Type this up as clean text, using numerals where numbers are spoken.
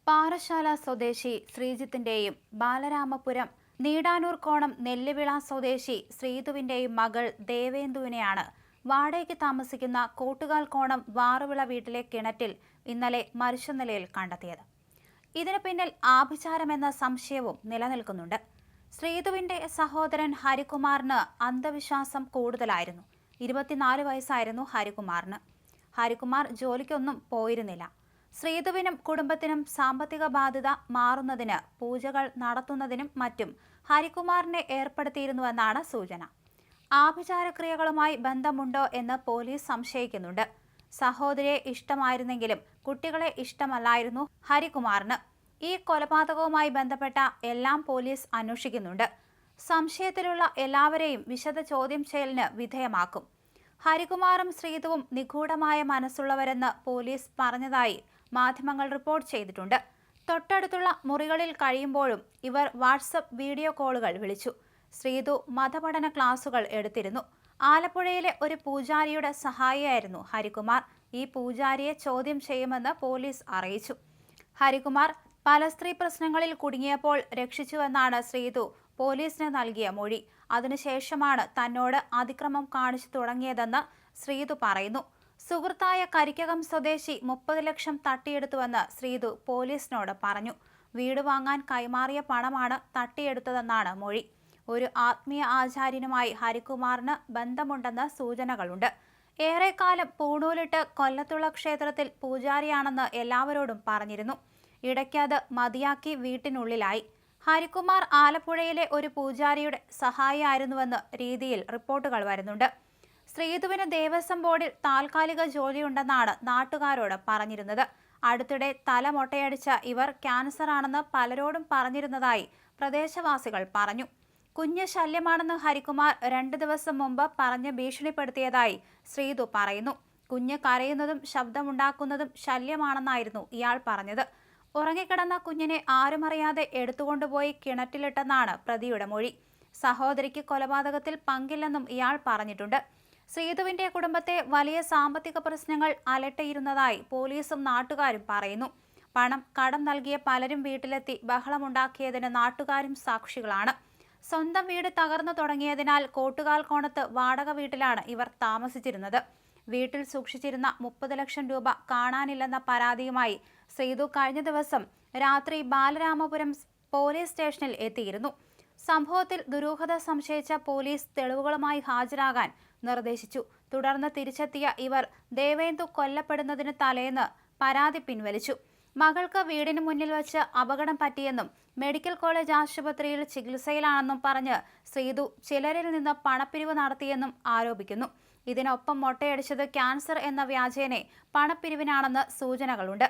പാറശാല സ്വദേശി ശ്രീജിത്തിന്റെയും ബാലരാമപുരം നീടാനൂർ കോണം നെല്ലിവിള സ്വദേശി ശ്രീതുവിന്റെയും മകൾ ദേവേന്ദുവിനെയാണ് വാടകയ്ക്ക് താമസിക്കുന്ന കോട്ടുകാൽ കോണം വാറുവിള വീട്ടിലെ കിണറ്റിൽ ഇന്നലെ മരിച്ച നിലയിൽ കണ്ടെത്തിയത്. ഇതിനു പിന്നിൽ ആഭിചാരമെന്ന സംശയവും നിലനിൽക്കുന്നുണ്ട്. ശ്രീതുവിന്റെ സഹോദരൻ ഹരികുമാറിന് അന്ധവിശ്വാസം കൂടുതലായിരുന്നു. 24 വയസ്സായിരുന്നു ഹരികുമാറിന്. ഹരികുമാർ ജോലിക്കൊന്നും പോയിരുന്നില്ല. ശ്രീതുവിനും കുടുംബത്തിനും സാമ്പത്തിക ബാധ്യത മാറുന്നതിന് പൂജകൾ നടത്തുന്നതിനും മറ്റും ഹരികുമാറിനെ ഏർപ്പെടുത്തിയിരുന്നുവെന്നാണ് സൂചന. ആഭിചാരക്രിയകളുമായി ബന്ധമുണ്ടോ എന്ന് പോലീസ് സംശയിക്കുന്നുണ്ട്. സഹോദരിയെ ഇഷ്ടമായിരുന്നെങ്കിലും കുട്ടികളെ ഇഷ്ടമല്ലായിരുന്നു ഹരികുമാറിന്. ഈ കൊലപാതകവുമായി ബന്ധപ്പെട്ട എല്ലാം പോലീസ് അന്വേഷിക്കുന്നുണ്ട്. സംശയത്തിലുള്ള എല്ലാവരെയും വിശദ ചോദ്യം ചെയ്യലിന് വിധേയമാക്കും. ഹരികുമാറും ശ്രീതുവും നിഗൂഢമായ മനസ്സുള്ളവരെന്ന് പോലീസ് പറഞ്ഞതായി മാധ്യമങ്ങൾ റിപ്പോർട്ട് ചെയ്തിട്ടുണ്ട്. തൊട്ടടുത്തുള്ള മുറികളിൽ കഴിയുമ്പോഴും ഇവർ വാട്സപ്പ് വീഡിയോ കോളുകൾ വിളിച്ചു. ശ്രീതു മതപഠന ക്ലാസുകൾ എടുത്തിരുന്നു. ആലപ്പുഴയിലെ ഒരു പൂജാരിയുടെ സഹായിയായിരുന്നു ഹരികുമാർ. ഈ പൂജാരിയെ ചോദ്യം ചെയ്യുമെന്ന് പോലീസ് അറിയിച്ചു. ഹരികുമാർ പല സ്ത്രീ പ്രശ്നങ്ങളിൽ കുടുങ്ങിയപ്പോൾ രക്ഷിച്ചുവെന്നാണ് ശ്രീതു പോലീസിന് നൽകിയ മൊഴി. അതിനുശേഷമാണ് തന്നോട് അതിക്രമം കാണിച്ചു തുടങ്ങിയതെന്ന് ശ്രീതു പറയുന്നു. സുഹൃത്തായ കരിക്കകം സ്വദേശി 30 ലക്ഷം തട്ടിയെടുത്തുവെന്ന് ശ്രീതു പോലീസിനോട് പറഞ്ഞു. വീട് വാങ്ങാൻ കൈമാറിയ പണമാണ് തട്ടിയെടുത്തതെന്നാണ് മൊഴി. ഒരു ആത്മീയ ആചാര്യനുമായി ഹരികുമാറിന് ബന്ധമുണ്ടെന്ന് സൂചനകളുണ്ട്. ഏറെക്കാലം പൂണൂലിട്ട് കൊല്ലത്തുള്ള ക്ഷേത്രത്തിൽ പൂജാരിയാണെന്ന് എല്ലാവരോടും പറഞ്ഞിരുന്നു. ഇടയ്ക്കത് മതിയാക്കി വീട്ടിനുള്ളിലായി. ഹരികുമാർ ആലപ്പുഴയിലെ ഒരു പൂജാരിയുടെ സഹായിയായിരുന്നുവെന്ന് രീതിയിൽ റിപ്പോർട്ടുകൾ വരുന്നുണ്ട്. ശ്രീതുവിന് ദേവസ്വം ബോർഡിൽ താൽക്കാലിക ജോലിയുണ്ടെന്നാണ് നാട്ടുകാരോട് പറഞ്ഞിരുന്നത്. അടുത്തിടെ തല മൊട്ടയടിച്ച ഇവർ ക്യാൻസർ ആണെന്ന് പലരോടും പറഞ്ഞിരുന്നതായി പ്രദേശവാസികൾ പറഞ്ഞു. കുഞ്ഞ് ശല്യമാണെന്ന് ഹരികുമാർ 2 ദിവസം മുമ്പ് പറഞ്ഞ് ഭീഷണിപ്പെടുത്തിയതായി ശ്രീതു പറയുന്നു. കുഞ്ഞ് കരയുന്നതും ശബ്ദമുണ്ടാക്കുന്നതും ശല്യമാണെന്നായിരുന്നു ഇയാൾ പറഞ്ഞത്. ഉറങ്ങിക്കിടന്ന കുഞ്ഞിനെ ആരുമറിയാതെ എടുത്തുകൊണ്ടുപോയി കിണറ്റിലിട്ടെന്നാണ് പ്രതിയുടെ മൊഴി. സഹോദരിക്ക് കൊലപാതകത്തിൽ പങ്കില്ലെന്നും ഇയാൾ പറഞ്ഞിട്ടുണ്ട്. ശ്രീതുവിന്റെ കുടുംബത്തെ വലിയ സാമ്പത്തിക പ്രശ്നങ്ങൾ അലട്ടിയിരുന്നതായി പോലീസും നാട്ടുകാരും പറയുന്നു. പണം കടം നൽകിയ പലരും വീട്ടിലെത്തി ബഹളമുണ്ടാക്കിയതിന് നാട്ടുകാരും സാക്ഷികളാണ്. സ്വന്തം വീട് തകർന്നു തുടങ്ങിയതിനാൽ കോട്ടുകാൽ കോണത്ത് വാടക വീട്ടിലാണ് ഇവർ താമസിച്ചിരുന്നത്. വീട്ടിൽ സൂക്ഷിച്ചിരുന്ന 30 ലക്ഷം രൂപ കാണാനില്ലെന്ന പരാതിയുമായി ശ്രീതു കഴിഞ്ഞ ദിവസം രാത്രി ബാലരാമപുരം പോലീസ് സ്റ്റേഷനിൽ എത്തിയിരുന്നു. സംഭവത്തിൽ ദുരൂഹത സംശയിച്ച പോലീസ് തെളിവുകളുമായി ഹാജരാകാൻ നിർദ്ദേശിച്ചു. തുടർന്ന് തിരിച്ചെത്തിയ ഇവർ ദേവേന്ദു കൊല്ലപ്പെടുന്നതിന് തലേന്ന് പരാതി പിൻവലിച്ചു. മകൾക്ക് വീടിന് മുന്നിൽ വെച്ച് അപകടം പറ്റിയെന്നും മെഡിക്കൽ കോളേജ് ആശുപത്രിയിൽ ചികിത്സയിലാണെന്നും പറഞ്ഞ് ശ്രീതു ചിലരിൽ നിന്ന് പണപ്പിരിവ് നടത്തിയെന്നും ആരോപിക്കുന്നു. ഇതിനൊപ്പം മൊട്ടയടിച്ചത് ക്യാൻസർ എന്ന വ്യാജേനെ പണപ്പിരിവിനാണെന്ന് സൂചനകളുണ്ട്.